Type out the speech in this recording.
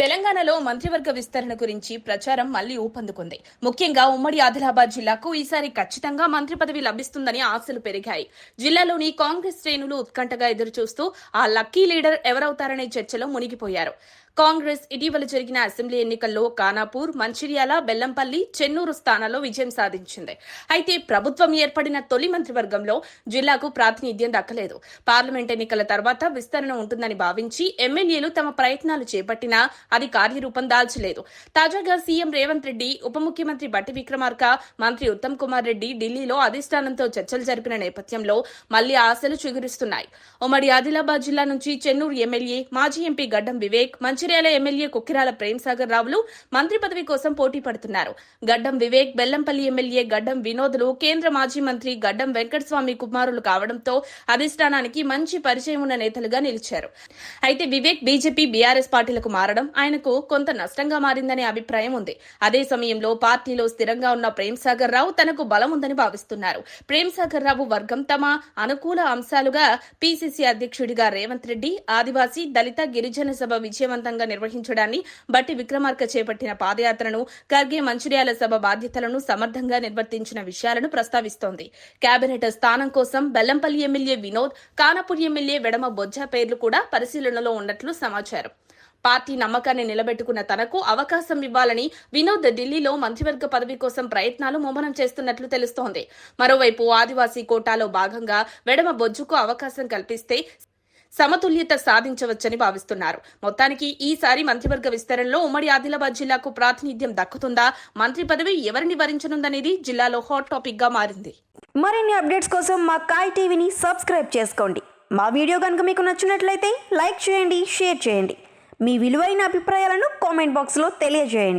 తెలంగాణలో మంత్రివర్గ విస్తరణ గురించి ప్రచారం మళ్లీ ఊపందుకుంది. ముఖ్యంగా ఉమ్మడి ఆదిలాబాద్ జిల్లాకు ఈసారి ఖచ్చితంగా మంత్రి పదవి లభిస్తుందని ఆశలు పెరిగాయి. జిల్లాలోని కాంగ్రెస్ శ్రేణులు ఉత్కంఠగా ఎదురుచూస్తూ ఆ లక్కీ లీడర్ ఎవరవుతారనే చర్చలో మునిగిపోయారు. కాంగ్రెస్ ఇటీవల జరిగిన అసెంబ్లీ ఎన్నికల్లో ఖానాపూర్, మంచిర్యాల, బెల్లంపల్లి, చెన్నూరు స్థానాల్లో విజయం సాధించింది. అయితే ప్రభుత్వం ఏర్పడిన తొలి మంత్రివర్గంలో జిల్లాకు ప్రాతినిధ్యం దక్కలేదు. పార్లమెంట్ ఎన్నికల తర్వాత విస్తరణ ఉంటుందని భావించి ఎమ్మెల్యేలు తమ ప్రయత్నాలు చేపట్టినా అది కార్యరూపం దాల్చలేదు. తాజాగా సీఎం రేవంత్ రెడ్డి, ఉప ముఖ్యమంత్రి బట్టి విక్రమార్క, మంత్రి ఉత్తమ్ కుమార్ రెడ్డి ఢిల్లీలో అధిష్టానంతో చర్చలు జరిపిన నేపథ్యంలో మళ్లీ ఆశలు చిగురిస్తున్నాయి. ఉమ్మడి ఆదిలాబాద్ జిల్లా నుంచి చెన్నూరు ఎమ్మెల్యే, మాజీ ఎంపీ గడ్డం వివేక్, మంచిర్యాల ఎమ్మెల్యే కుక్కిరాల ప్రేమ్సాగర్ రావులు మంత్రి పదవి కోసం పోటీ పడుతున్నారు. గడ్డం వివేక్, బెల్లంపల్లి ఎమ్మెల్యే గడ్డం వినోద్లు కేంద్ర మాజీ మంత్రి గడ్డం వెంకటస్వామి కుమారులు కావడంతో అధిష్టానానికి మంచి పరిచయం ఉన్న నేతలుగా నిలిచారు. అయితే వివేక్ బీజేపీ, బీఆర్ఎస్ పార్టీలకు మారడం ఆయనకు కొంత నష్టంగా మారిందనే అభిప్రాయం ఉంది. అదే సమయంలో పార్టీలో స్థిరంగా ఉన్న ప్రేమ్సాగర్ రావు తనకు బలం ఉందని భావిస్తున్నారు. ప్రేమ్సాగర్ రావు వర్గం తమ అనుకూల అంశాలుగా పీసీసీ అధ్యక్షుడిగా రేవంత్ రెడ్డి, ఆదివాసీ, దళిత, గిరిజన సభ విజయవంతంగా నిర్వహించడాన్ని, బట్టి విక్రమార్క చేపట్టిన పాదయాత్రను, ఖర్గే మంచిర్యాల సభ బాధ్యతలను సమర్థంగా నిర్వర్తించిన విషయాలను ప్రస్తావిస్తోంది. కేబినెట్ స్థానం కోసం బెల్లంపల్లి ఎమ్మెల్యే వినోద్, ఖానాపూర్ ఎమ్మెల్యే వెడమ బొజ్జ పేర్లు కూడా పరిశీలనలో ఉన్నట్లు సమాచారం. పార్టీ నమ్మకాన్ని నిలబెట్టుకున్న తనకు అవకాశం ఇవ్వాలని వినోద్ ఢిల్లీలో మంత్రివర్గ పదవి కోసం ప్రయత్నాలు ముమ్మరం చేస్తున్నట్లు తెలుస్తోంది. మరోవైపు ఆదివాసీ కోటాలో భాగంగా వెడమ బొజ్జుకు అవకాశం కల్పిస్తే సమతుల్యత సాధించవచ్చని భావిస్తున్నారు. మొత్తానికి ఈసారి మంత్రివర్గ విస్తరణలో ఉమ్మడి ఆదిలాబాద్ జిల్లాకు ప్రాతినిధ్యం దక్కుతుందా, మంత్రి పదవి ఎవరిని వరించనుందనేది జిల్లాలో హాట్ టాపిక్ గా మారింది. మరిన్ని అప్డేట్స్ కోసం మా కాయ్ టీవీని సబ్స్క్రైబ్ చేసుకోండి. మా వీడియో కనుక మీకు నచ్చినట్లయితే లైక్ చేయండి, షేర్ చేయండి. మీ విలువైన అభిప్రాయాలను కామెంట్ బాక్స్లో తెలియజేయండి.